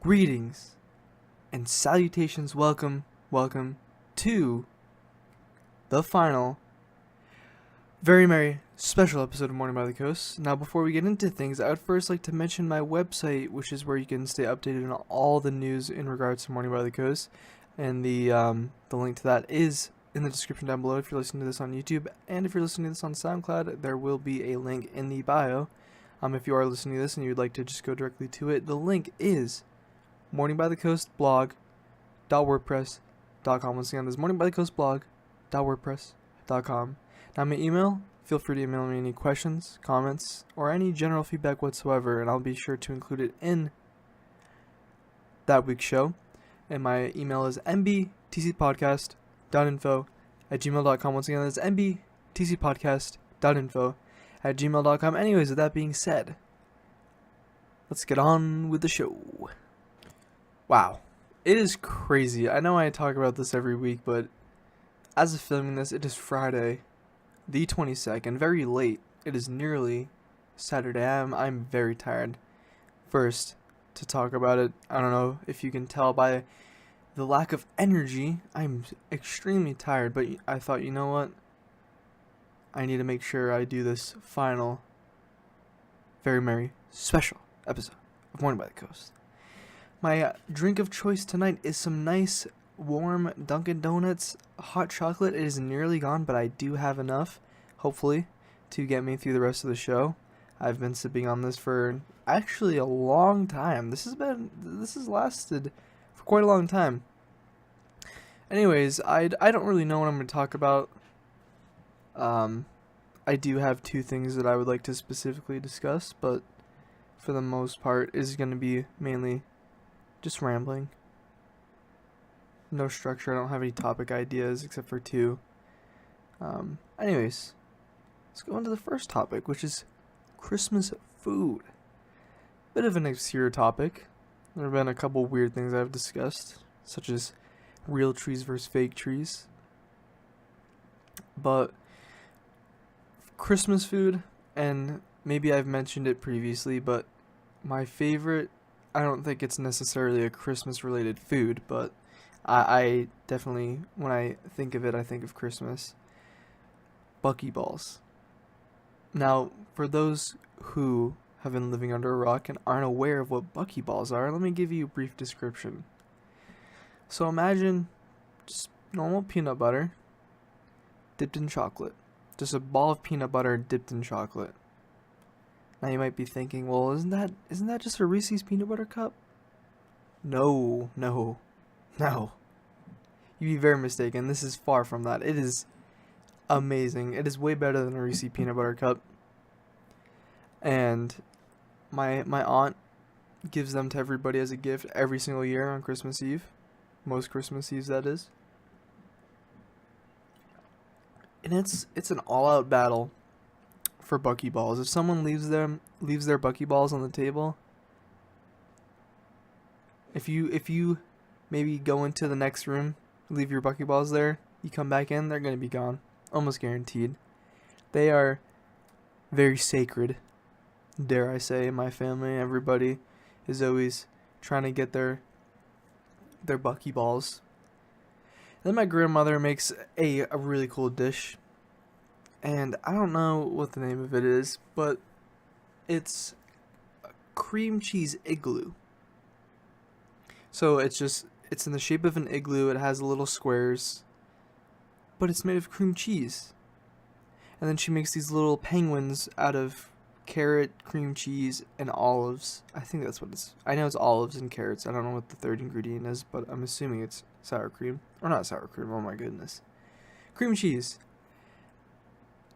Greetings and salutations. Welcome to the final, very merry, special episode of Morning by the Coast. Now, before we get into things, I would first like to mention my website, which is where you can stay updated on all the news in regards to Morning by the Coast, and the link to that is in the description down below if you're listening to this on YouTube, and if you're listening to this on SoundCloud, there will be a link in the bio. If you are listening to this and you'd like to just go directly to it, the link is morningbythecoastblog.wordpress.com. Once again, this is morningbythecoastblog.wordpress.com. Now, my email, feel free to email me any questions, comments, or any general feedback whatsoever, and I'll be sure to include it in that week's show. And my email is mbtcpodcast.info@gmail.com. Once again, that's mbtcpodcast.info@gmail.com. Anyways, with that being said, let's get on with the show. Wow, it is crazy. I know I talk about this every week, but as of filming this, it is Friday, the 22nd, very late. It is nearly Saturday. I'm very tired. First, to talk about it, I don't know if you can tell by the lack of energy, I'm extremely tired, but I thought, you know what? I need to make sure I do this final, very merry, special episode of Morning by the Coast. My drink of choice tonight is some nice, warm Dunkin' Donuts hot chocolate. It is nearly gone, but I do have enough, hopefully, to get me through the rest of the show. I've been sipping on this for actually a long time. This has lasted for quite a long time. Anyways, I don't really know what I'm going to talk about. I do have two things that I would like to specifically discuss, but for the most part, is going to be mainly just rambling. No structure. I don't have any topic ideas except for two. Anyways, let's go into the first topic, which is Christmas food. Bit of an obscure topic. There have been a couple weird things I've discussed, such as real trees versus fake trees. But Christmas food, and maybe I've mentioned it previously, but my favorite, I don't think it's necessarily a Christmas related food, but I definitely, when I think of it, I think of Christmas. Buckyballs. Now, for those who have been living under a rock and aren't aware of what buckyballs are, let me give you a brief description. So imagine just normal peanut butter dipped in chocolate. Just a ball of peanut butter dipped in chocolate. Now you might be thinking, well, isn't that just a Reese's peanut butter cup? No. You'd be very mistaken. This is far from that. It is amazing. It is way better than a Reese's peanut butter cup. And my aunt gives them to everybody as a gift every single year on Christmas Eve. Most Christmas Eves, that is. And it's an all-out battle for buckyballs. If someone leaves their buckyballs on the table, if you maybe go into the next room, leave your buckyballs there, you come back in, they're gonna be gone, almost guaranteed. They are very sacred, dare I say. In my family, everybody is always trying to get their buckyballs. Then my grandmother makes a really cool dish, and I don't know what the name of it is, but it's a cream cheese igloo. So it's in the shape of an igloo. It has little squares, but it's made of cream cheese. And then she makes these little penguins out of carrot, cream cheese, and olives. I think that's what it's. I know it's olives and carrots. I don't know what the third ingredient is, but I'm assuming it's sour cream. Or not sour cream, oh my goodness. Cream cheese.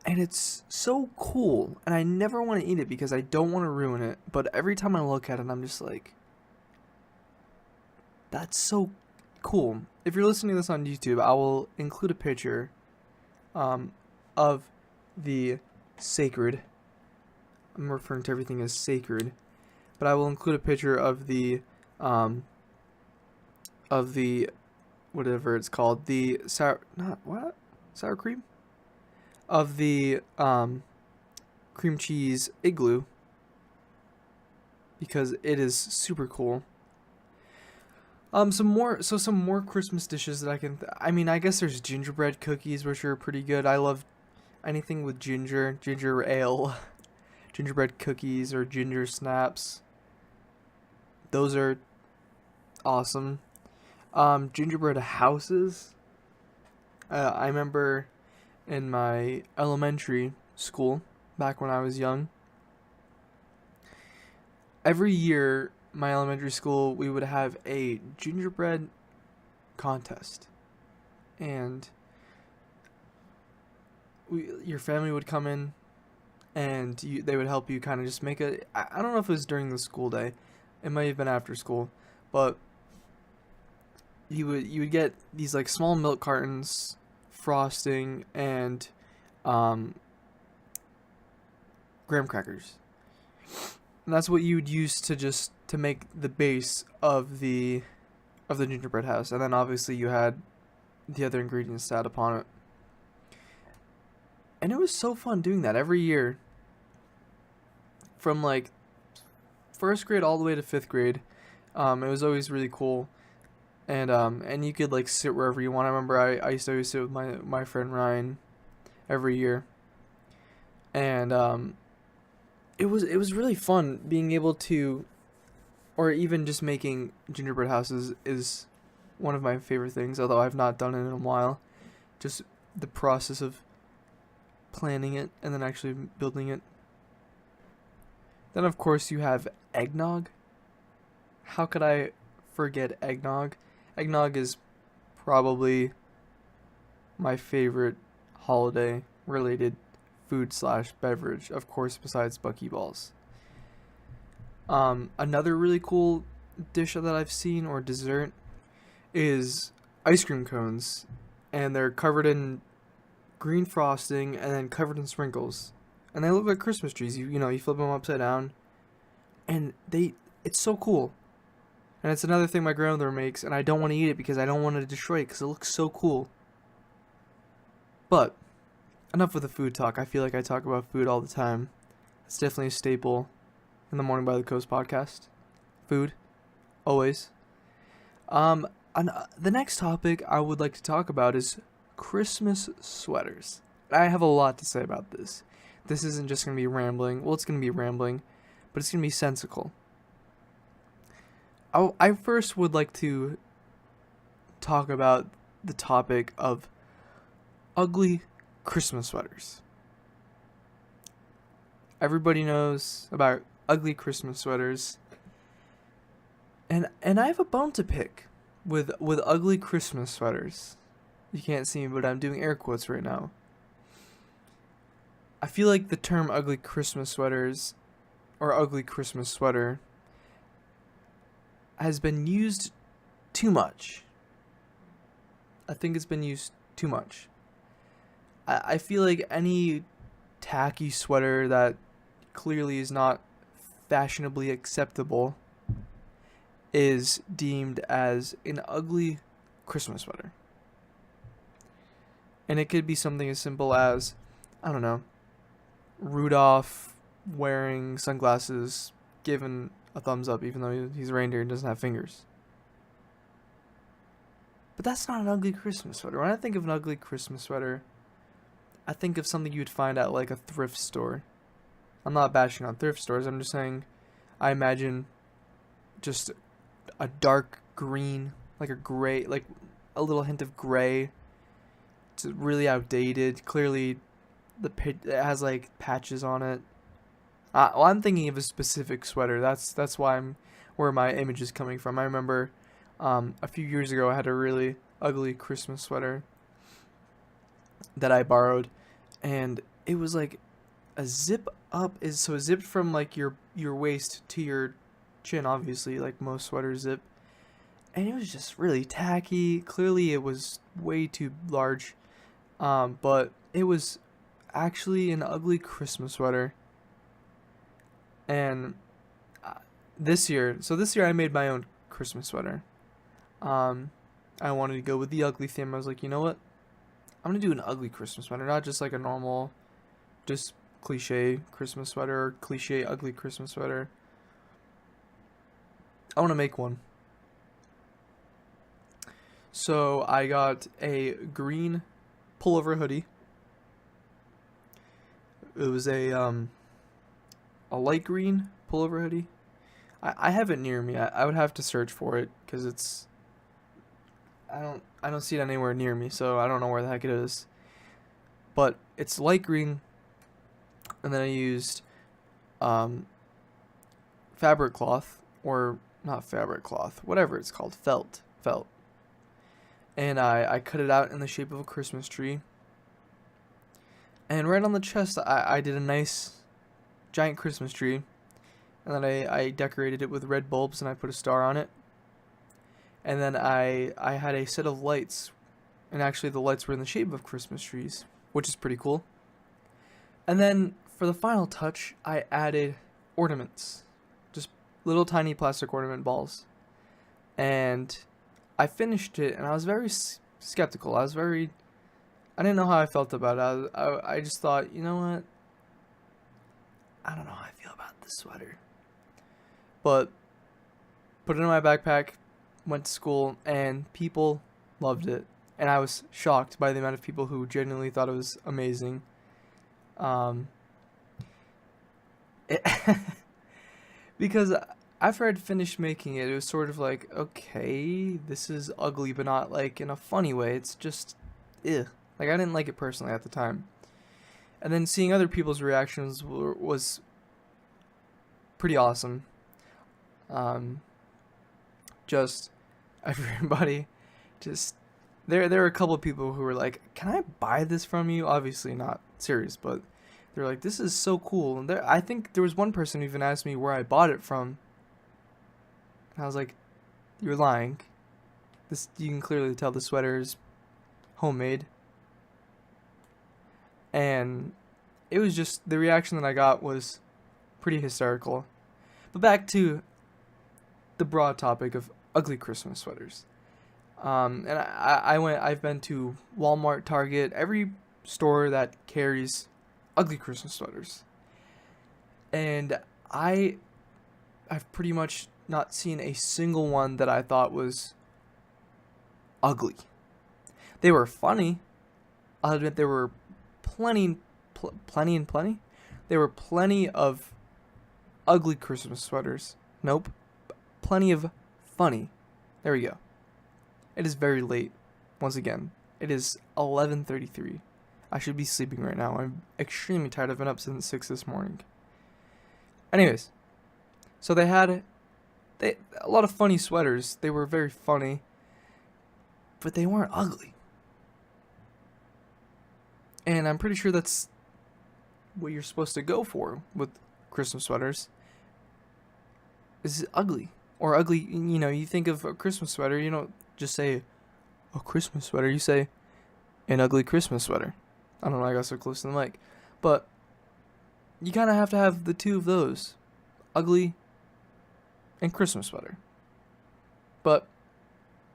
And it's so cool, and I never want to eat it because I don't want to ruin it, but every time I look at it, I'm just like, that's so cool. If you're listening to this on YouTube, I will include a picture of the sacred, I'm referring to everything as sacred, but I will include a picture of the whatever it's called, the sour cream? Of the cream cheese igloo, because it is super cool. Some more Christmas dishes that I mean, I guess there's gingerbread cookies, which are pretty good. I love anything with ginger ale, gingerbread cookies or ginger snaps. Those are awesome. Gingerbread houses. I remember in my elementary school, back when I was young, every year, my elementary school, we would have a gingerbread contest. And your family would come in and they would help you kind of just make a. I don't know if it was during the school day, it might have been after school, but you would get these like small milk cartons, frosting, and um, graham crackers. And that's what you would use to just to make the base of the gingerbread house, and then obviously you had the other ingredients to add upon it. And it was so fun doing that every year, from like first grade all the way to fifth grade. It was always really cool, and you could like sit wherever you want. I remember I used to always sit with my friend Ryan every year, and it was really fun being able to, or even just making gingerbread houses is one of my favorite things. Although I've not done it in a while, just the process of planning it and then actually building it. Then of course you have eggnog. How could I forget eggnog? Eggnog is probably my favorite holiday related food slash beverage, of course, besides Buckyballs. Another really cool dish that I've seen or dessert is ice cream cones, and they're covered in green frosting and then covered in sprinkles, and they look like Christmas trees. You flip them upside down, and it's so cool. And it's another thing my grandmother makes, and I don't want to eat it because I don't want to destroy it because it looks so cool. But enough with the food talk. I feel like I talk about food all the time. It's definitely a staple in the Morning by the Coast podcast. Food, always. The next topic I would like to talk about is Christmas sweaters. I have a lot to say about this. This isn't just going to be rambling. Well, it's going to be rambling, but it's going to be sensical. I first would like to talk about the topic of ugly Christmas sweaters. Everybody knows about ugly Christmas sweaters. And I have a bone to pick with ugly Christmas sweaters. You can't see me, but I'm doing air quotes right now. I feel like the term ugly Christmas sweaters or ugly Christmas sweater has been used too much. I think it's been used too much. I feel like any tacky sweater that clearly is not fashionably acceptable is deemed as an ugly Christmas sweater. And it could be something as simple as, I don't know, Rudolph wearing sunglasses, given a thumbs up even though he's a reindeer and doesn't have fingers. But that's not an ugly Christmas sweater. When I think of an ugly Christmas sweater, I think of something you'd find at like a thrift store. I'm not bashing on thrift stores, I'm just saying I imagine just a dark green, like a gray, like a little hint of gray. It's really outdated. Clearly, it has like patches on it. Well, I'm thinking of a specific sweater. That's why I'm where my image is coming from. I remember a few years ago I had a really ugly Christmas sweater that I borrowed, and it was like a zip up is so zipped from like your waist to your chin, obviously, like most sweaters zip, and it was just really tacky. Clearly, it was way too large, but it was actually an ugly Christmas sweater. And this year I made my own Christmas sweater. I wanted to go with the ugly theme. I was like, you know what? I'm gonna do an ugly Christmas sweater, not just like a normal, just cliche Christmas sweater or cliche ugly Christmas sweater. I want to make one. So I got a green pullover hoodie. It was a light green pullover hoodie. I have it near me. I would have to search for it because it's I don't see it anywhere near me, so I don't know where the heck it is. But it's light green, and then I used fabric cloth, or not fabric cloth, whatever it's called, felt. And I cut it out in the shape of a Christmas tree. And right on the chest, I did a nice giant Christmas tree. And then I decorated it with red bulbs and I put a star on it. And then I had a set of lights. And actually the lights were in the shape of Christmas trees, which is pretty cool. And then for the final touch, I added ornaments. Just little tiny plastic ornament balls. And I finished it and I was very skeptical. I didn't know how I felt about it. I just thought, you know what? I don't know how I feel about this sweater. But put it in my backpack, went to school, and people loved it. And I was shocked by the amount of people who genuinely thought it was amazing. Because after I'd finished making it, it was sort of like, okay, this is ugly, but not like in a funny way. It's just, ugh. Like, I didn't like it personally at the time. And then seeing other people's reactions was pretty awesome. Just everybody, just there were a couple of people who were like, "Can I buy this from you?" Obviously not serious, but they're like, "This is so cool." And I think there was one person who even asked me where I bought it from. And I was like, "You're lying. This, you can clearly tell the sweater is homemade." And it was just, the reaction that I got was pretty hysterical. But back to the broad topic of ugly Christmas sweaters. And I've been to Walmart, Target, every store that carries ugly Christmas sweaters. And I've pretty much not seen a single one that I thought was ugly. They were funny. I'll admit there were plenty. There were plenty of ugly Christmas sweaters. Nope. Plenty of funny. There we go. It is very late. Once again, it is 11:33. I should be sleeping right now. I'm extremely tired. I've been up since 6 this morning. Anyways, so they had a lot of funny sweaters. They were very funny, but they weren't ugly. And I'm pretty sure that's what you're supposed to go for with Christmas sweaters. Is it ugly? Or ugly, you know, you think of a Christmas sweater, you don't just say a Christmas sweater, you say an ugly Christmas sweater. I don't know, I got so close to the mic. But you kind of have to have the two of those. Ugly and Christmas sweater. But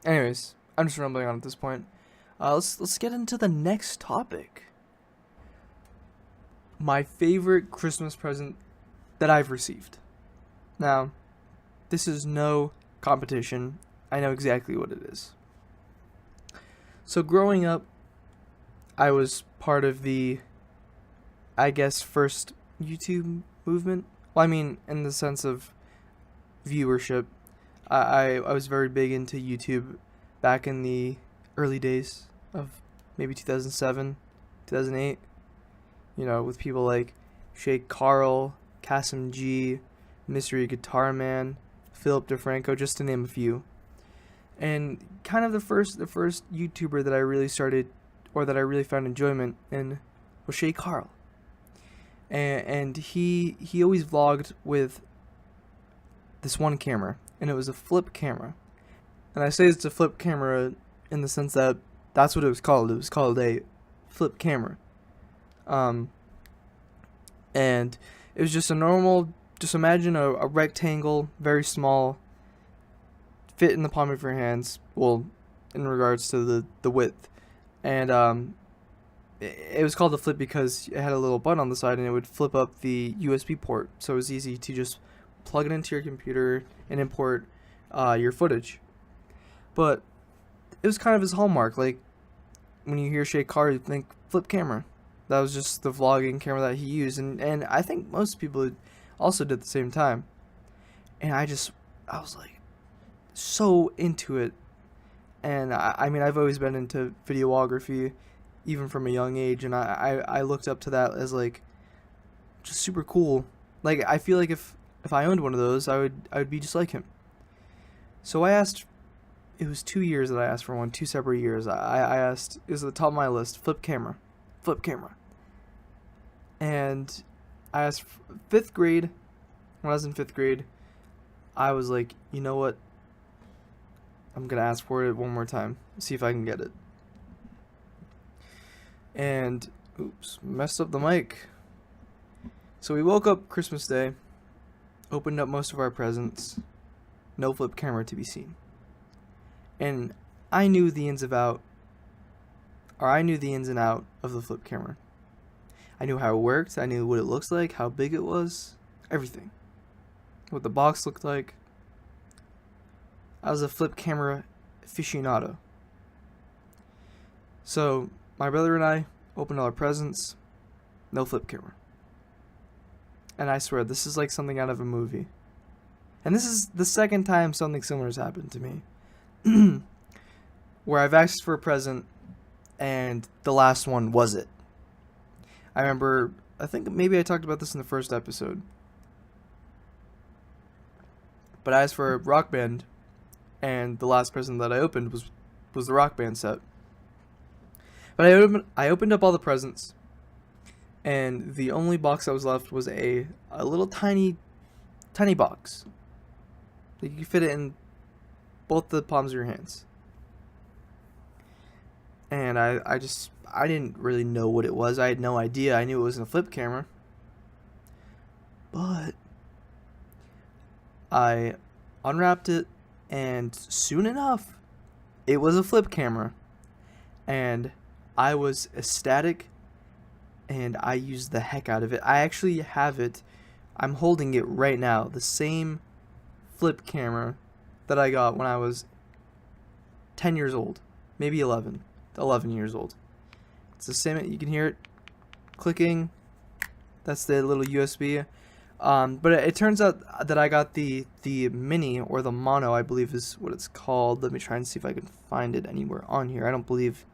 anyways, I'm just rambling on at this point. Let's get into the next topic. My favorite Christmas present that I've received. Now, this is no competition. I know exactly what it is. So growing up, I was part of the, I guess, first YouTube movement. Well, I mean, in the sense of viewership. I was very big into YouTube back in the early days of maybe 2007, 2008. You know, with people like Shay Carl, Kasim G, Mystery Guitar Man, Philip DeFranco, just to name a few. And kind of the first YouTuber that I really started, or that I really found enjoyment in, was Shay Carl. And he always vlogged with this one camera, and it was a flip camera. And I say it's a flip camera in the sense that that's what it was called. It was called a flip camera. And it was just a normal, just imagine a rectangle, very small, fit in the palm of your hands, well, in regards to the width. And it was called a flip because it had a little button on the side and it would flip up the USB port, so it was easy to just plug it into your computer and import your footage. But it was kind of his hallmark. Like, when you hear Shay Carr, you think flip camera. That was just the vlogging camera that he used, and I think most people also did at the same time. And I was like so into it. And I mean, I've always been into videography, even from a young age, and I looked up to that as like just super cool. Like, I feel like if I owned one of those, I would be just like him. So I asked. It was 2 years that I asked for one, 2 separate years. I asked, it was at the top of my list, flip camera. And I asked 5th grade, when I was in 5th grade, I was like, you know what? I'm going to ask for it one more time, see if I can get it. And, oops, messed up the mic. So we woke up Christmas Day, opened up most of our presents, no flip camera to be seen. And I knew the ins and out of the flip camera. I knew how it worked, I knew what it looks like, how big it was, everything. What the box looked like. I was a flip camera aficionado. So, my brother and I opened all our presents, no flip camera. And I swear, this is like something out of a movie. And this is the second time something similar has happened to me. Where I've asked for a present and the last one was it. I remember, I think maybe I talked about this in the first episode, but I asked for a Rock Band, and the last present that I opened was the Rock Band set. But I opened up all the presents, and the only box that was left was a little tiny box. Like, you could fit it in both the palms of your hands. And I didn't really know what it was. I had no idea. I knew it wasn't a flip camera. But I unwrapped it, and soon enough, it was a flip camera. And I was ecstatic, and I used the heck out of it. I actually have it. I'm holding it right now. The same flip camera that I got when I was 10 years old, maybe 11 years old. It's the same, you can hear it clicking. That's the little USB. But it turns out that I got the mini, or the mono, I believe is what it's called. Let me try and see if I can find it anywhere on here. I don't believe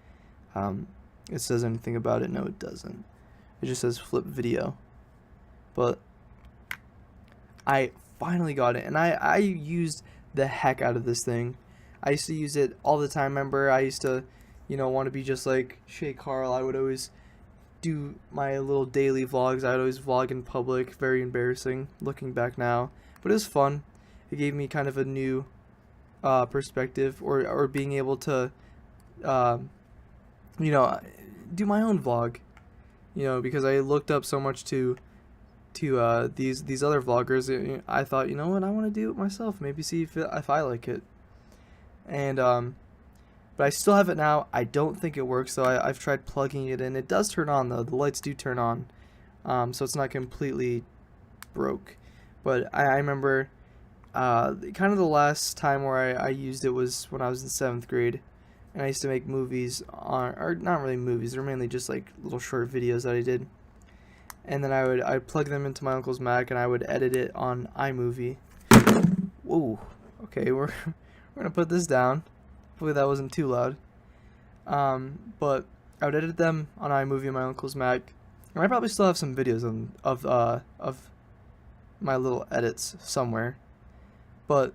it says anything about it. No, it doesn't. It just says flip video. But I finally got it, and I used the heck out of this thing. I used to use it all the time. Remember, I used to, want to be just like Shay Carl. I would always do my little daily vlogs. I would always vlog in public. Very embarrassing looking back now, but it was fun. It gave me kind of a new perspective, or being able to do my own vlog, because I looked up so much to these other vloggers. I thought, you know what, I want to do it myself, maybe see if I like it. And but I still have it now. I don't think it works, so I've tried plugging it in. It does turn on, though. The lights do turn on, so it's not completely broke. But I remember kind of the last time where I used it was when I was in 7th grade, and I used to make movies or not really movies, they're mainly just like little short videos that I did. And then I'd plug them into my uncle's Mac, and I would edit it on iMovie. Whoa, okay, we're gonna put this down. Hopefully that wasn't too loud. But I would edit them on iMovie on my uncle's Mac, and I probably still have some videos of my little edits somewhere. But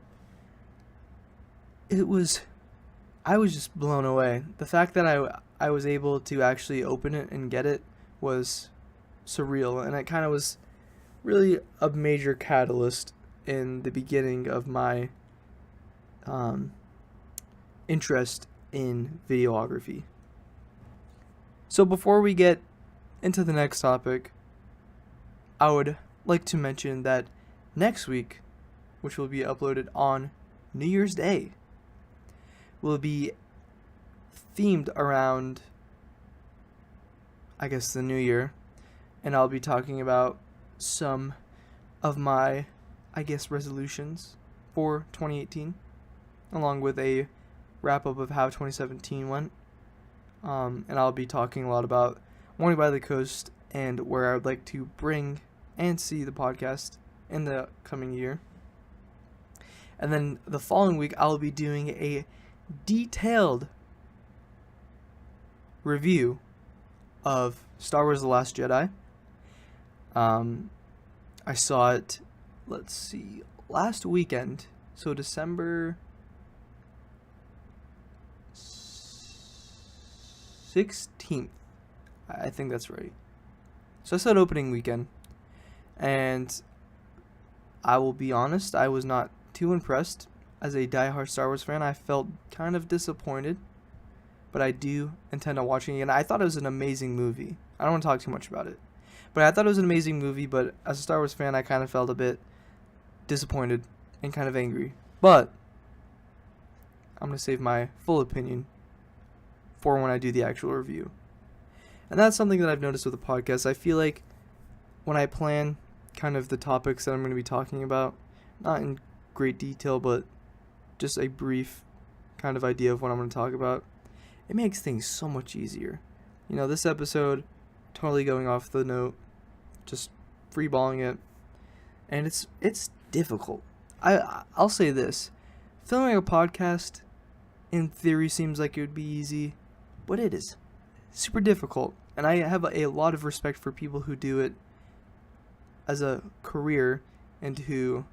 I was just blown away. The fact that I was able to actually open it and get it was surreal, and it kind of was really a major catalyst in the beginning of my interest in videography. So before we get into the next topic, I would like to mention that next week, which will be uploaded on New Year's Day, will be themed around, I guess, the new year, and I'll be talking about some of my, I guess, resolutions for 2018, along with a wrap up of how 2017 went. And I'll be talking a lot about Morning by the Coast and where I would like to bring and see the podcast in the coming year. And then the following week, I'll be doing a detailed review of Star Wars The Last Jedi. I saw it, last weekend. So December 16th. I think that's right. So I said opening weekend. And I will be honest, I was not too impressed. As a diehard Star Wars fan, I felt kind of disappointed. But I do intend on watching it again. I thought it was an amazing movie. I don't want to talk too much about it. But I thought it was an amazing movie, but as a Star Wars fan, I kind of felt a bit disappointed and kind of angry. But I'm going to save my full opinion for when I do the actual review. And that's something that I've noticed with the podcast. I feel like when I plan kind of the topics that I'm going to be talking about, not in great detail, but just a brief kind of idea of what I'm going to talk about, it makes things so much easier. You know, this episode, totally going off the note, just freeballing it, and it's difficult. I'll say this: filming a podcast, in theory, seems like it would be easy, but it is super difficult. And I have a lot of respect for people who do it as a career and who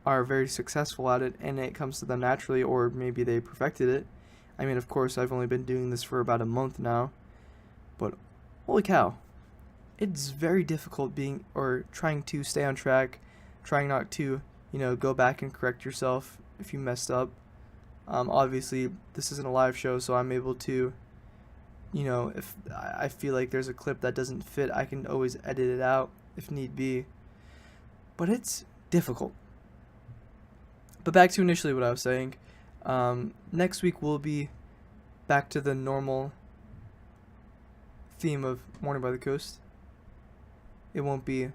are very successful at it, and it comes to them naturally, or maybe they perfected it. I mean, of course, I've only been doing this for about a month now, but holy cow, it's very difficult trying to stay on track, trying not to, go back and correct yourself if you messed up. Obviously, this isn't a live show, so I'm able to, if I feel like there's a clip that doesn't fit, I can always edit it out if need be. But it's difficult. But back to initially what I was saying. Next week we'll be back to the normal theme of Morning by the Coast. It won't be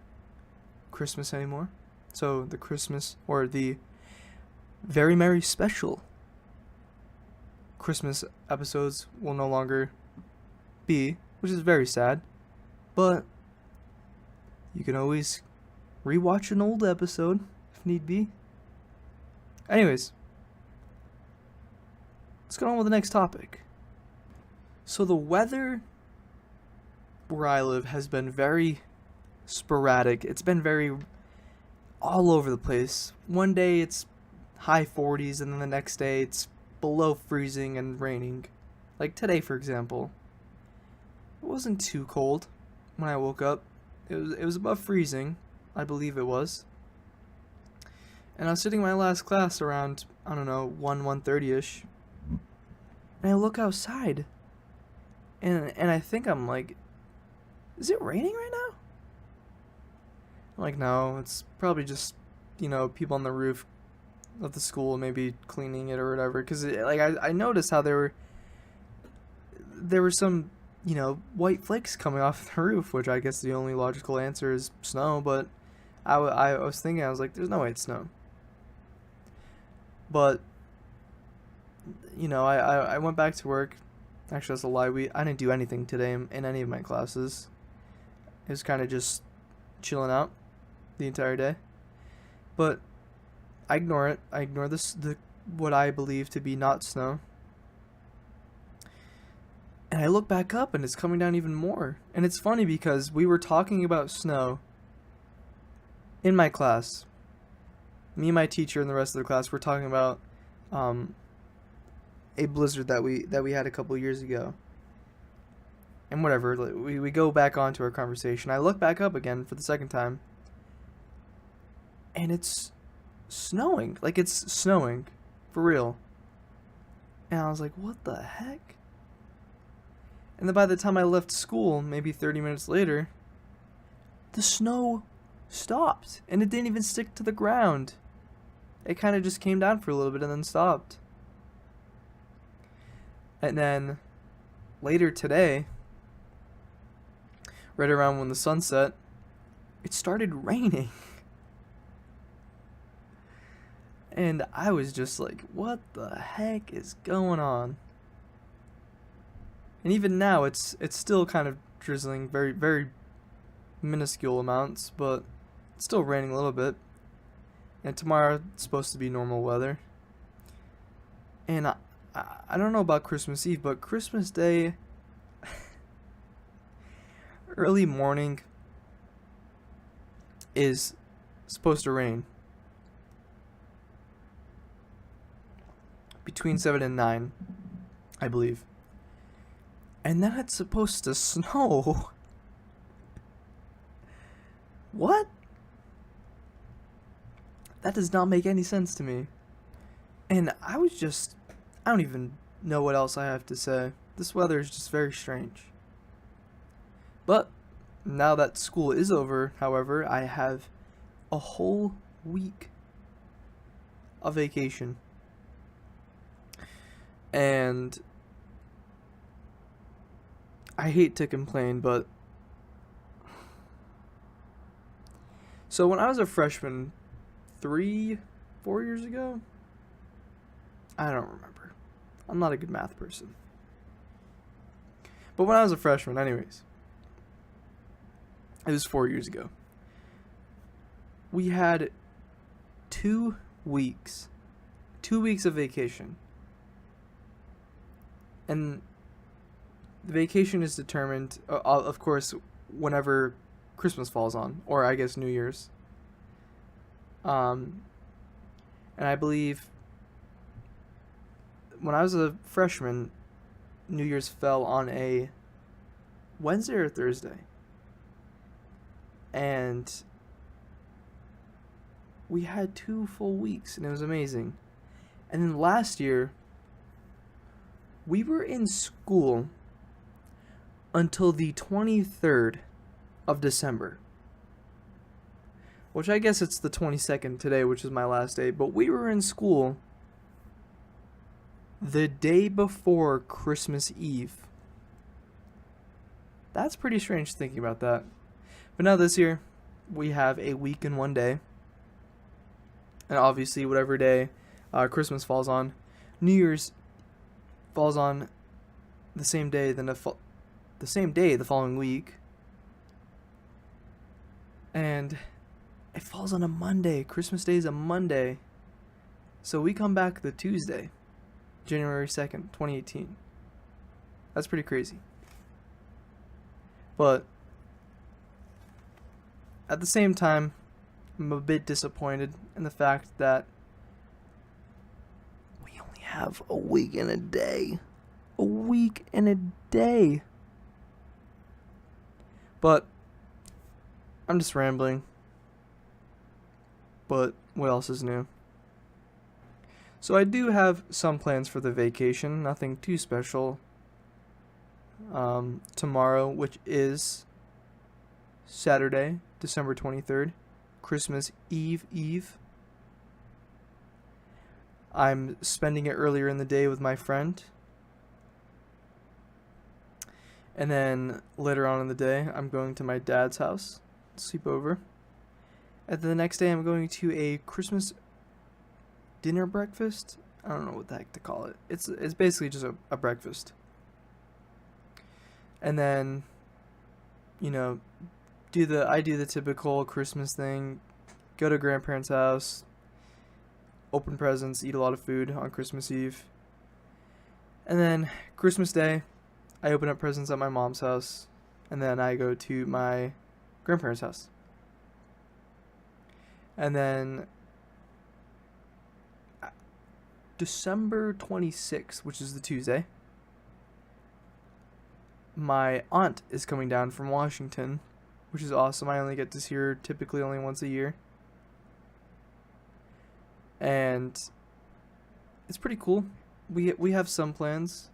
Christmas anymore. So the Christmas, or the Very Merry Special Christmas episodes will no longer be, which is very sad. But you can always rewatch an old episode if need be. Anyways, let's get on with the next topic. So the weather where I live has been very sporadic. It's been very all over the place. One day it's high 40s, and then the next day it's below freezing and raining. Like today, for example. It wasn't too cold when I woke up. It was above freezing, I believe it was. And I was sitting in my last class around, 1:30ish. And I look outside. And I think I'm like, is it raining right now? I'm like, no, it's probably just, people on the roof of the school maybe cleaning it or whatever. Because, I noticed how there were some, white flakes coming off the roof, which I guess the only logical answer is snow. But I was thinking, I was like, there's no way it's snow. But, I went back to work. Actually, that's a lie. I didn't do anything today in any of my classes. It was kind of just chilling out the entire day. But I ignore it. I ignore what I believe to be not snow. And I look back up and it's coming down even more. And it's funny because we were talking about snow in my class. Me and my teacher and the rest of the class were talking about a blizzard that we had a couple years ago. And whatever, we go back onto our conversation. I look back up again for the second time. And it's snowing. Like, it's snowing. For real. And I was like, what the heck? And then by the time I left school, maybe 30 minutes later, the snow stopped. And it didn't even stick to the ground. It kind of just came down for a little bit and then stopped. And then later today, right around when the sun set, it started raining. And I was just like, what the heck is going on? And even now, it's still kind of drizzling, very, very minuscule amounts, but it's still raining a little bit. And tomorrow, it's supposed to be normal weather. And I don't know about Christmas Eve, but Christmas Day, early morning, is supposed to rain. Between 7 and 9, I believe. And then it's supposed to snow. What? That does not make any sense to me. And I don't even know what else I have to say. This weather is just very strange. But now that school is over, however, I have a whole week of vacation. And I hate to complain, but so when I was a freshman 4 years ago, I don't remember. I'm not a good math person. But when I was a freshman, anyways, it was 4 years ago. We had 2 weeks. 2 weeks of vacation. And the vacation is determined, of course, whenever Christmas falls on, or I guess New Year's. And I believe when I was a freshman, New Year's fell on a Wednesday or Thursday. And we had 2 full weeks, and it was amazing. And then last year, we were in school until the 23rd of December. Which I guess it's the 22nd today, which is my last day. But we were in school the day before Christmas Eve. That's pretty strange thinking about that. But now this year, we have a week and 1 day. And obviously, whatever day Christmas falls on, New Year's falls on the same day the following week. And it falls on a Monday. Christmas Day is a Monday. So we come back the Tuesday, January 2nd, 2018. That's pretty crazy. But at the same time, I'm a bit disappointed in the fact that we only have a week and a day. A week and a day. But I'm just rambling. But what else is new? So I do have some plans for the vacation. Nothing too special. Tomorrow, which is Saturday, December 23rd, Christmas Eve. I'm spending it earlier in the day with my friend. And then later on in the day, I'm going to my dad's house, sleep over. And then the next day, I'm going to a Christmas dinner breakfast. I don't know what the heck to call it. It's basically just a breakfast. And then, I do the typical Christmas thing. Go to grandparents' house, open presents, eat a lot of food on Christmas Eve. And then Christmas Day, I open up presents at my mom's house, and then I go to my grandparents' house. And then December 26th, which is the Tuesday, my aunt is coming down from Washington, which is awesome. I only get to see her typically only once a year. And it's pretty cool. We have some plans.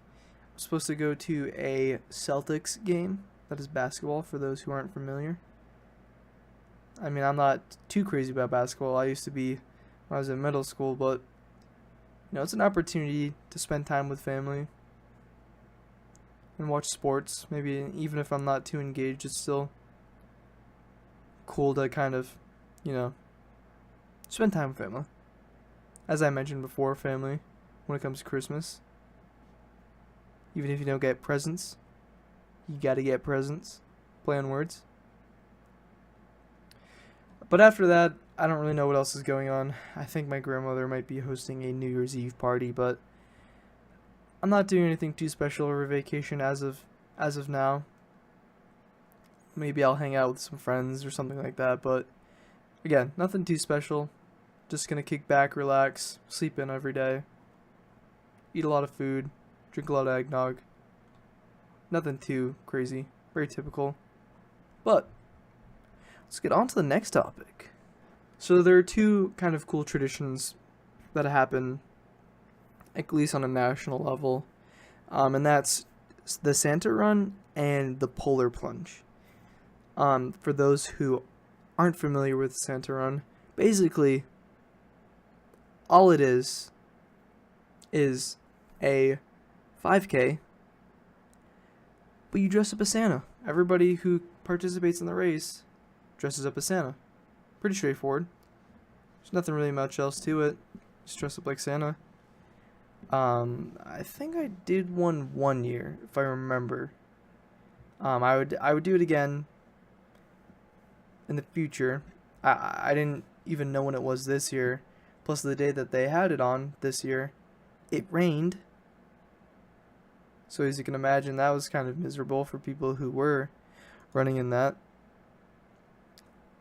I'm supposed to go to a Celtics game. That is basketball, for those who aren't familiar. I mean, I'm not too crazy about basketball. I used to be when I was in middle school, but it's an opportunity to spend time with family and watch sports. Maybe even if I'm not too engaged, it's still cool to kind of, spend time with family. as I mentioned before, family when it comes to Christmas. Even if you don't get presents, you gotta get presents. Play on words. But after that, I don't really know what else is going on. I think my grandmother might be hosting a New Year's Eve party, but I'm not doing anything too special over vacation as of now. Maybe I'll hang out with some friends or something like that, but again, nothing too special. Just gonna kick back, relax, sleep in every day, eat a lot of food, drink a lot of eggnog. Nothing too crazy, very typical. But let's get on to the next topic. So there are two kind of cool traditions that happen, at least on a national level, and that's the Santa Run and the Polar Plunge. For those who aren't familiar with Santa Run, basically all it is a 5K, but you dress up as Santa. Everybody who participates in the race dresses up as Santa. Pretty straightforward. There's nothing really much else to it. Just dress up like Santa. I think I did one year, if I remember. I would do it again in the future. I didn't even know when it was this year. Plus the day that they had it on this year, it rained. So as you can imagine, that was kind of miserable for people who were running in that.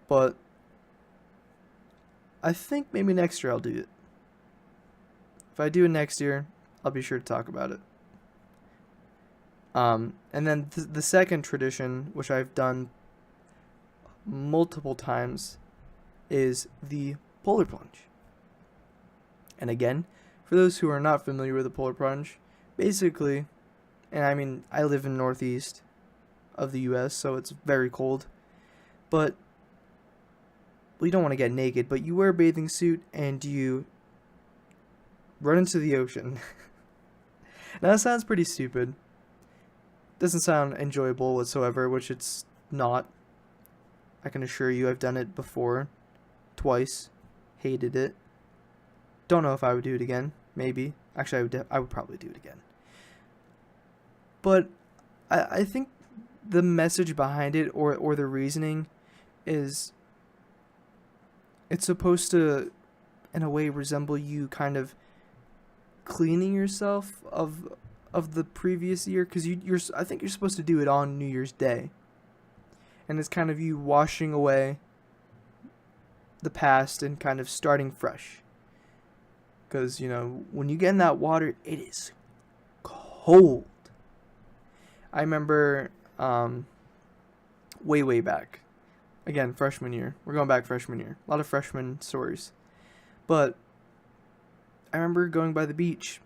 But I think maybe next year I'll do it. If I do it next year, I'll be sure to talk about it. And then the second tradition, which I've done multiple times, is the Polar Plunge. And again, for those who are not familiar with the Polar Plunge, basically, and I mean, I live in northeast of the US, so it's very cold, but well, you don't want to get naked, but you wear a bathing suit and you run into the ocean. Now that sounds pretty stupid. Doesn't sound enjoyable whatsoever, which it's not. I can assure you I've done it before. Twice. Hated it. Don't know if I would do it again. Maybe. Actually, I would probably do it again. But I think the message behind it, or the reasoning, is it's supposed to, in a way, resemble you kind of cleaning yourself of the previous year, because I think you're supposed to do it on New Year's Day, and it's kind of you washing away the past and kind of starting fresh. Because, you know, when you get in that water, it is cold. I remember way back, again, freshman year. We're going back freshman year. A lot of freshman stories. But I remember going by the beach,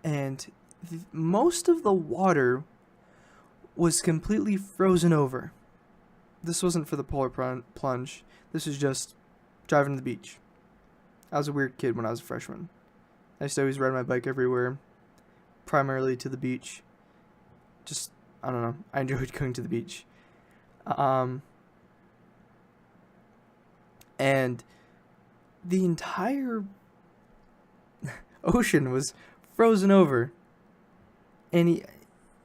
and most of the water was completely frozen over. This wasn't for the Polar Plunge. This was just driving to the beach. I was a weird kid when I was a freshman. I used to always ride my bike everywhere, primarily to the beach. Just, I don't know, I enjoyed going to the beach. And the entire ocean was frozen over. And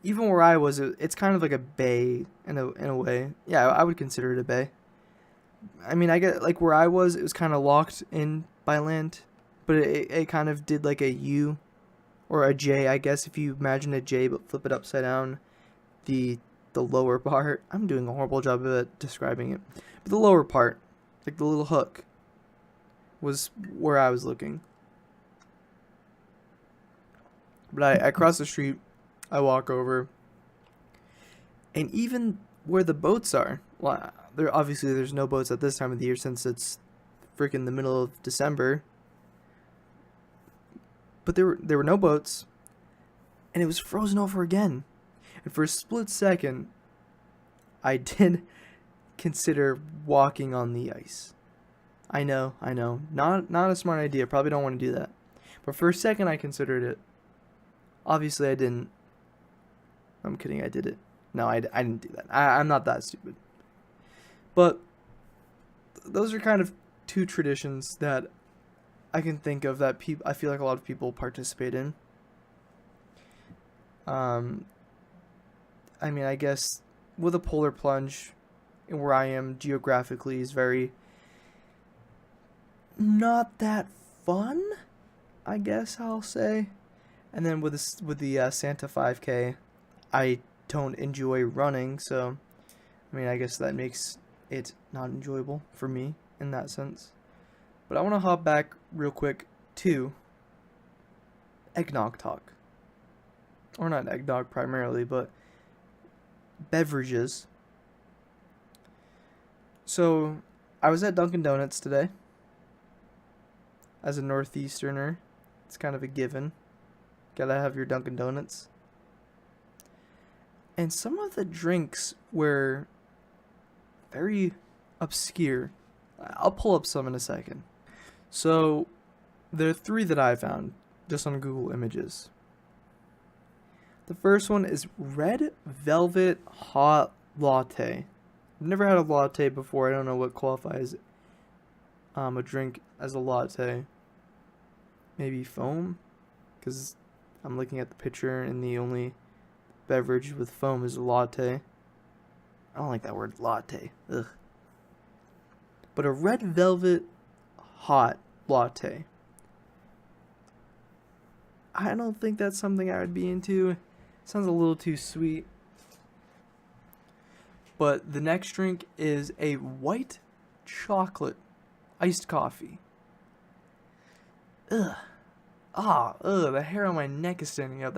even where I was, it's kind of like a bay in a way. Yeah, I would consider it a bay. I mean, I get, like, where I was, it was kind of locked in by land, but it kind of did like a U or a J, I guess, if you imagine a J but flip it upside down. The lower part, I'm doing a horrible job of describing it, but the lower part, like the little hook, was where I was looking. But I cross the street, I walk over, and even where the boats are, well, there's no boats at this time of the year since it's freaking the middle of December. But there were no boats, and it was frozen over again. And for a split second, I did consider walking on the ice. I know, not a smart idea. Probably don't want to do that. But for a second, I considered it. Obviously, I didn't. I'm kidding. I did it. No, I didn't do that. I'm not that stupid. But those are kind of two traditions that I can think of that I feel like a lot of people participate in. I mean, I guess with a polar plunge, where I am geographically is very not that fun, I guess I'll say. And then with the Santa 5K, I don't enjoy running, so I mean, I guess that makes it not enjoyable for me in that sense. But I want to hop back real quick to eggnog talk. Or not eggnog primarily, but beverages. So, I was at Dunkin' Donuts today. As a Northeasterner, it's kind of a given. Gotta have your Dunkin' Donuts. And some of the drinks were very obscure. I'll pull up some in a second. So, there are 3 that I found just on Google Images. The first one is Red Velvet Hot Latte. I've never had a latte before. I don't know what qualifies a drink as a latte. Maybe foam? Because I'm looking at the picture and the only beverage with foam is a latte. I don't like that word latte. Ugh. But a red velvet hot latte. I don't think that's something I would be into. Sounds a little too sweet. But the next drink is a white chocolate iced coffee. Ugh. The hair on my neck is standing up.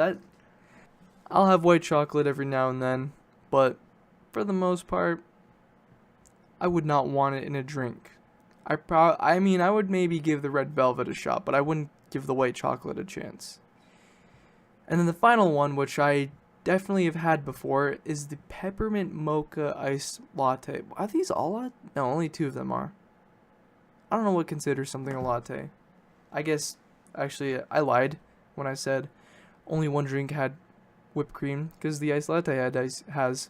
I'll have white chocolate every now and then, but for the most part, I would not want it in a drink. I mean, I would maybe give the red velvet a shot, but I wouldn't give the white chocolate a chance. And then the final one, which I definitely have had before, is the peppermint mocha iced latte. Are these all No, only 2 of them are. I don't know what considers something a latte. I guess, actually, I lied when I said only one drink had whipped cream, because the iced latte has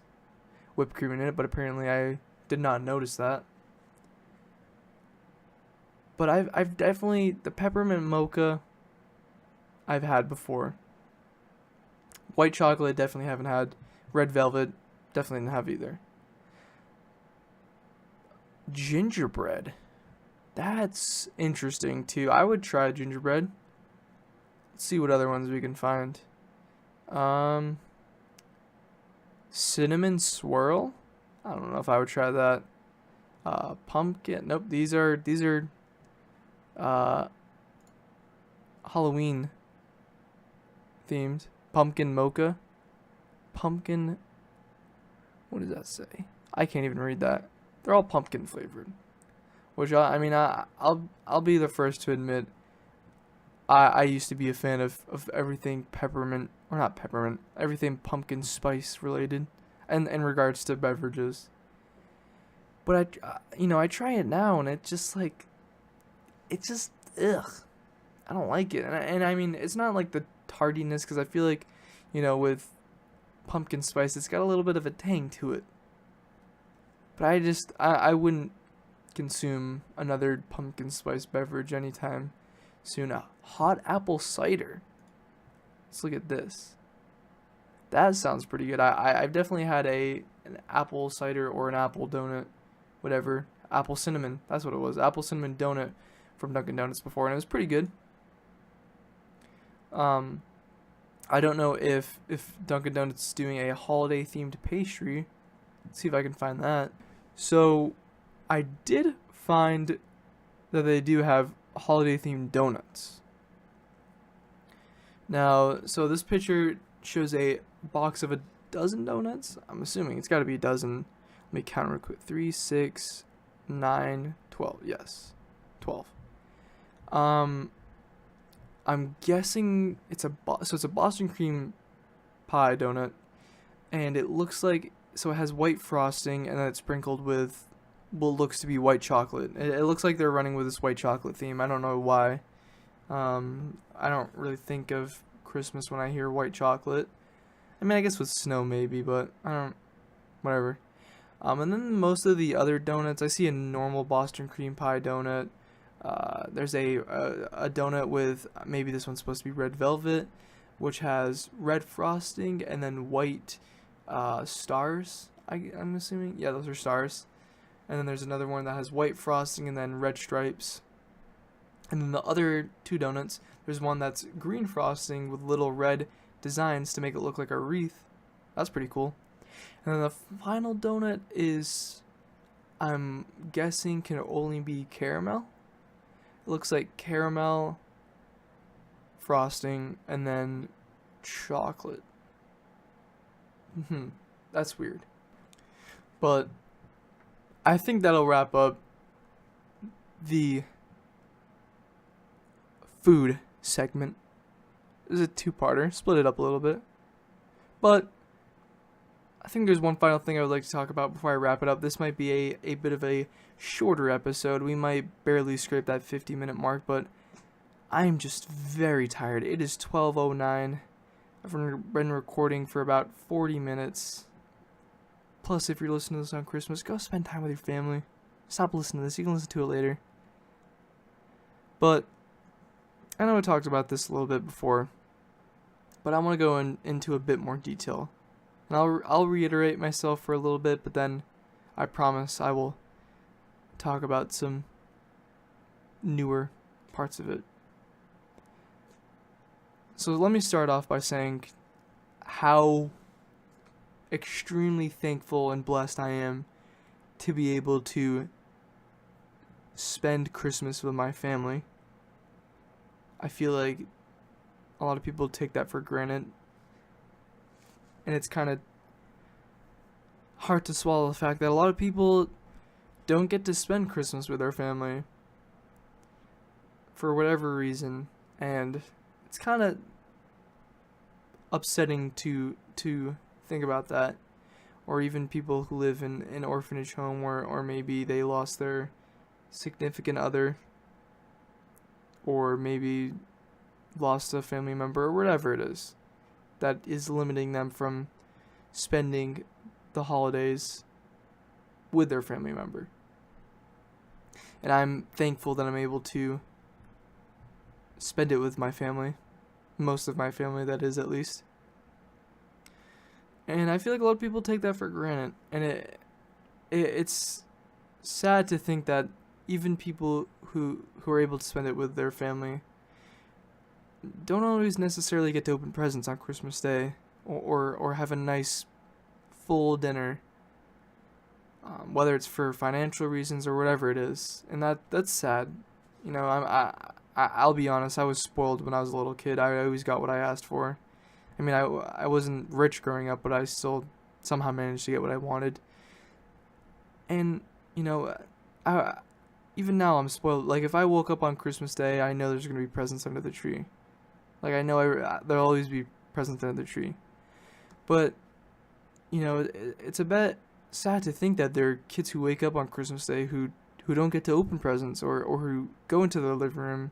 whipped cream in it, but apparently I did not notice that. But I've definitely, the peppermint mocha I've had before. White chocolate definitely haven't had. Red velvet definitely didn't have either. Gingerbread. That's interesting too. I would try gingerbread. Let's see what other ones we can find. Cinnamon swirl. I don't know if I would try that. Pumpkin. Nope. These are Halloween themed. Pumpkin mocha. Pumpkin. What does that say? I can't even read that. They're all pumpkin flavored. Which I'll be the first to admit. I used to be a fan of everything peppermint, or not peppermint, everything pumpkin spice related, and in regards to beverages. But I try it now and it's just ugh. I don't like it, and I mean it's not like the tardiness, because I feel like, with pumpkin spice it's got a little bit of a tang to it. But I wouldn't consume another pumpkin spice beverage anytime soon. A hot apple cider. Let's look at this. That sounds pretty good. I've definitely had an apple cider or an apple donut, whatever. Apple cinnamon. That's what it was. Apple cinnamon donut from Dunkin' Donuts before, and it was pretty good. I don't know if Dunkin' Donuts is doing a holiday themed pastry. Let's see if I can find that. So I did find that they do have holiday themed donuts. Now, so this picture shows a box of a dozen donuts. I'm assuming it's got to be a dozen. Let me count real quick. 3, 6, 9, 12. Yes, 12. I'm guessing it's a Boston cream pie donut, and it looks like, so it has white frosting and then it's sprinkled with what looks to be white chocolate. It looks like they're running with this white chocolate theme. I don't know why. I don't really think of Christmas when I hear white chocolate. I mean, I guess with snow maybe, but whatever. And then most of the other donuts, I see a normal Boston cream pie donut. There's a donut with, maybe this one's supposed to be red velvet, which has red frosting and then white stars. I'm assuming. Yeah, those are stars. And then there's another one that has white frosting and then red stripes. And then the other two donuts, there's one that's green frosting with little red designs to make it look like a wreath. That's pretty cool. And then the final donut is, I'm guessing, can only be caramel. It looks like caramel frosting and then chocolate. That's weird. But I think that'll wrap up the food segment. This is a two-parter, split it up a little bit. But I think there's one final thing I would like to talk about before I wrap it up. This might be a bit of a shorter episode. We might barely scrape that 50-minute mark, but I'm just very tired. It is 12:09. I've been recording for about 40 minutes. Plus, if you're listening to this on Christmas, go spend time with your family. Stop listening to this. You can listen to it later. But I know I talked about this a little bit before, but I want to go into a bit more detail. And I'll reiterate myself for a little bit, but then I promise I will talk about some newer parts of it. So let me start off by saying how extremely thankful and blessed I am to be able to spend Christmas with my family. I feel like a lot of people take that for granted, and it's kind of hard to swallow the fact that a lot of people don't get to spend Christmas with their family for whatever reason, and it's kind of upsetting to think about that. Or even people who live in an orphanage home, or maybe they lost their significant other, or maybe lost a family member, or whatever it is that is limiting them from spending the holidays with their family member. And I'm thankful that I'm able to spend it with my family. Most of my family, that is, at least. And I feel like a lot of people take that for granted. And it's sad to think that even people who are able to spend it with their family don't always necessarily get to open presents on Christmas Day, or have a nice full dinner, whether it's for financial reasons or whatever it is. And that's sad. You know, I'll be honest, I was spoiled when I was a little kid. I always got what I asked for. I mean, I wasn't rich growing up, but I still somehow managed to get what I wanted. And, you know, even now I'm spoiled. Like, if I woke up on Christmas Day, I know there's going to be presents under the tree. Like, I know there'll always be presents under the tree. But, you know, it's a bit sad to think that there are kids who wake up on Christmas Day who don't get to open presents, or who go into their living room.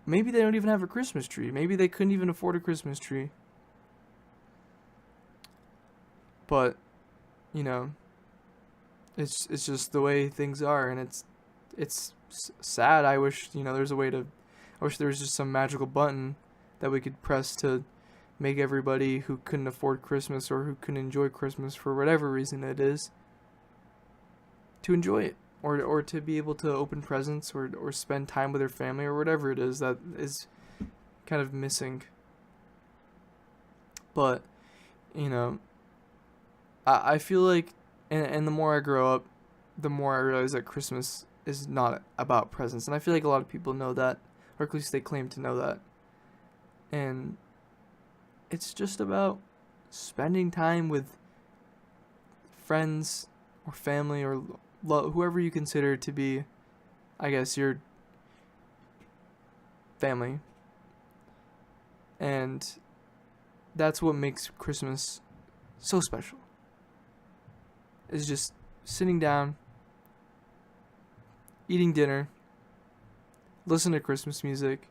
Maybe they don't even have a Christmas tree. Maybe they couldn't even afford a Christmas tree. But, you know, it's just the way things are, and it's sad. I wish, you know, I wish there was just some magical button that we could press to make everybody who couldn't afford Christmas, or who couldn't enjoy Christmas for whatever reason it is, to enjoy it. Or to be able to open presents, or spend time with their family, or whatever it is that is kind of missing. But, you know, I feel like, and the more I grow up, the more I realize that Christmas is not about presents. And I feel like a lot of people know that, or at least they claim to know that. And it's just about spending time with friends, or family, or whoever you consider to be, I guess, your family. And that's what makes Christmas so special. Is just sitting down, eating dinner, listening to Christmas music,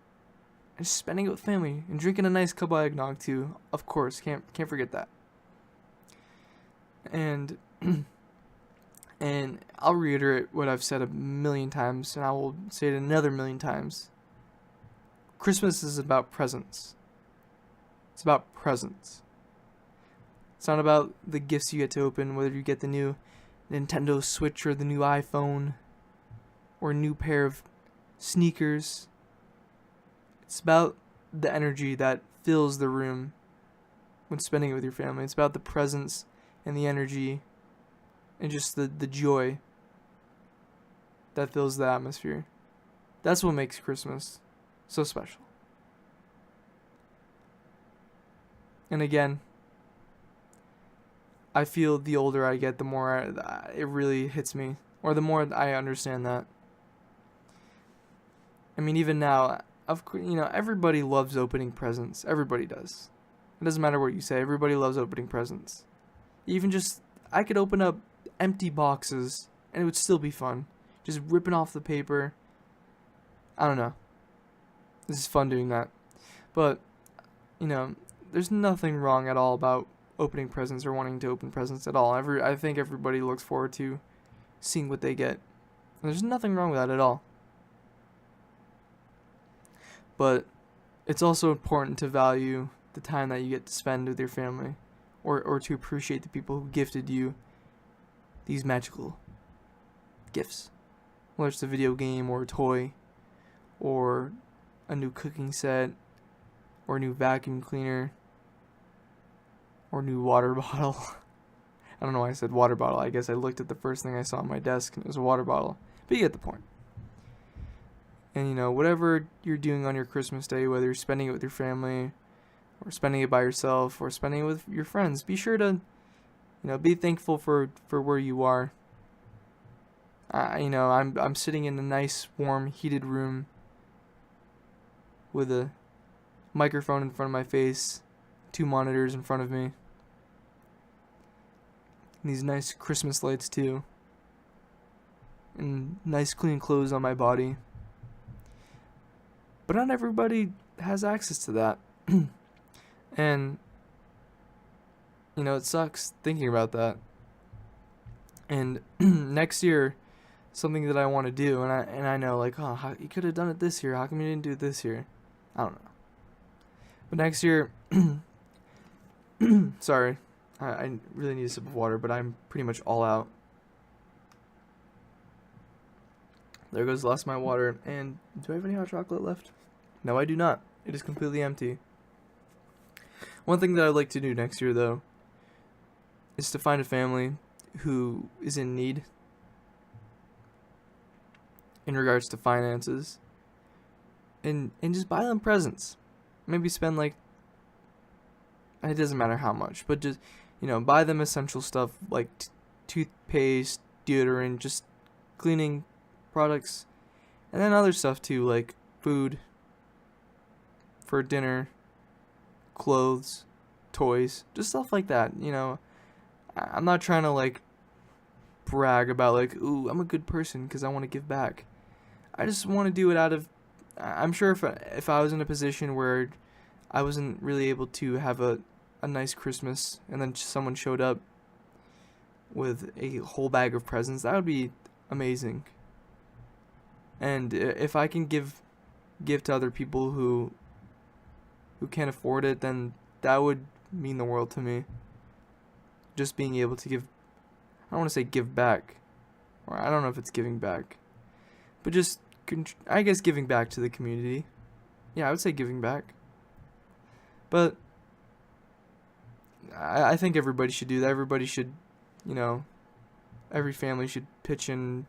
and just spending it with family, and drinking a nice cup of eggnog too. Of course, can't forget that. And And I'll reiterate what I've said a million times, and I will say it another million times. Christmas is about presents. It's about presents. It's not about the gifts you get to open, whether you get the new Nintendo Switch or the new iPhone or a new pair of sneakers. It's about the energy that fills the room when spending it with your family. It's about the presence and the energy and just the joy that fills the atmosphere. That's what makes Christmas so special. And again, I feel the older I get, the more it really hits me, or the more I understand that. I mean, even now, everybody loves opening presents. Everybody does. It doesn't matter what you say. Everybody loves opening presents. Even just, I could open up empty boxes, and it would still be fun. Just ripping off the paper. I don't know. This is fun doing that. But, there's nothing wrong at all about opening presents or wanting to open presents at all. I think everybody looks forward to seeing what they get. And there's nothing wrong with that at all. But it's also important to value the time that you get to spend with your family, or to appreciate the people who gifted you these magical gifts. Whether it's a video game or a toy, or a new cooking set, or a new vacuum cleaner, or a new water bottle. I don't know why I said water bottle. I guess I looked at the first thing I saw on my desk and it was a water bottle. But you get the point. And whatever you're doing on your Christmas day, whether you're spending it with your family, or spending it by yourself, or spending it with your friends, be sure to, be thankful for where you are. I'm sitting in a nice, warm, heated room with a microphone in front of my face, 2 monitors in front of me, and these nice Christmas lights too, and nice clean clothes on my body. But not everybody has access to that. And, it sucks thinking about that. And next year, something that I want to do, and I know, you could have done it this year. How come you didn't do it this year? I don't know. But next year, sorry, I really need a sip of water, but I'm pretty much all out. There goes the last of my water. And do I have any hot chocolate left? No, I do not. It is completely empty. One thing that I'd like to do next year, though, is to find a family who is in need in regards to finances, and just buy them presents. Maybe spend it doesn't matter how much, but just buy them essential stuff like toothpaste, deodorant, just cleaning products, and then other stuff too, like food for dinner, clothes, toys, just stuff like that. I'm not trying to brag about ooh, I'm a good person because I want to give back. I just want to do it out of, I'm sure if I was in a position where I wasn't really able to have a nice Christmas, and then someone showed up with a whole bag of presents, that would be amazing. And if I can give to other people who can't afford it, then that would mean the world to me. Just being able to give, I don't want to say give back, or I don't know if it's giving back, but just, I guess, giving back to the community. Yeah, I would say giving back. But I think everybody should do that. Everybody should, every family should pitch in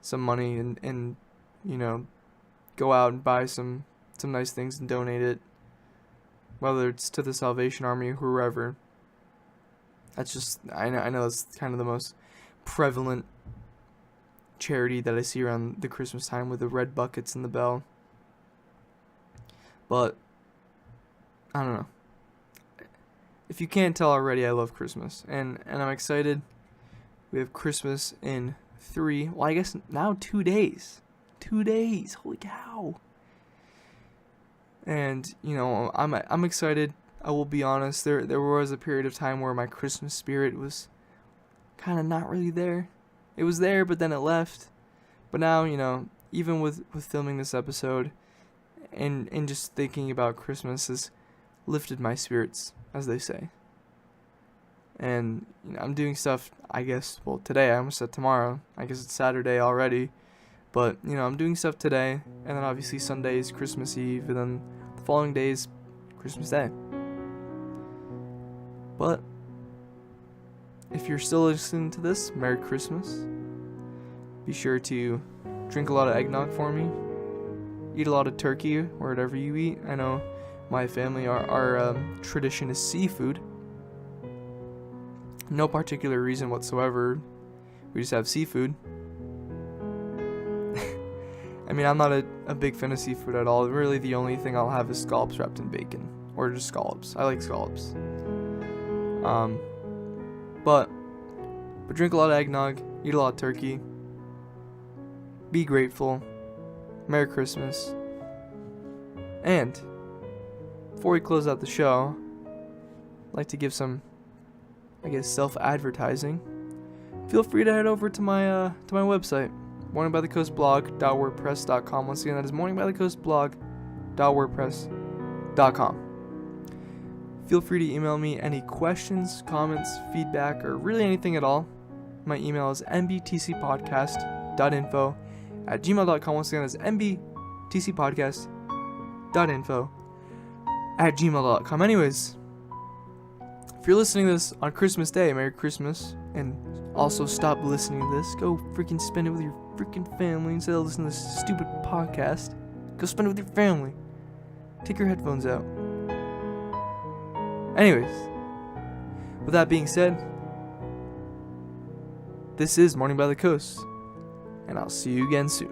some money and go out and buy some nice things and donate it, whether it's to the Salvation Army or whoever. That's just, I know it's kind of the most prevalent charity that I see around the Christmas time, with the red buckets and the bell. But I don't know. If you can't tell already, I love Christmas, and I'm excited. We have Christmas in 3, well, I guess now 2 days. 2 days, holy cow. And I'm excited. I will be honest. There was a period of time where my Christmas spirit was kind of not really there. It was there, but then it left. But now, even with filming this episode and just thinking about Christmas has lifted my spirits, as they say. And I'm doing stuff, I guess, today, I almost said tomorrow. I guess it's Saturday already. But, I'm doing stuff today, and then obviously Sunday is Christmas Eve, and then the following day is Christmas Day. But if you're still listening to this, Merry Christmas. Be sure to drink a lot of eggnog for me. Eat a lot of turkey, or whatever you eat. I know my family, our tradition is seafood. No particular reason whatsoever. We just have seafood. I mean, I'm not a big fan of seafood at all. Really, the only thing I'll have is scallops wrapped in bacon. Or just scallops. I like scallops. But drink a lot of eggnog. Eat a lot of turkey. Be grateful. Merry Christmas. And before we close out the show, I'd like to give some, self-advertising. Feel free to head over to my website, morningbythecoastblog.wordpress.com. Once again, that is morningbythecoastblog.wordpress.com. Feel free to email me any questions, comments, feedback, or really anything at all. My email is mbtcpodcast.info@gmail.com. Once again, that's mbtcpodcast.info@gmail.com. Anyways, if you're listening to this on Christmas Day, Merry Christmas. And also stop listening to this. Go freaking spend it with your freaking family instead of listening to this stupid podcast. Go spend it with your family. Take your headphones out. Anyways, with that being said, this is Morning by the Coast, and I'll see you again soon.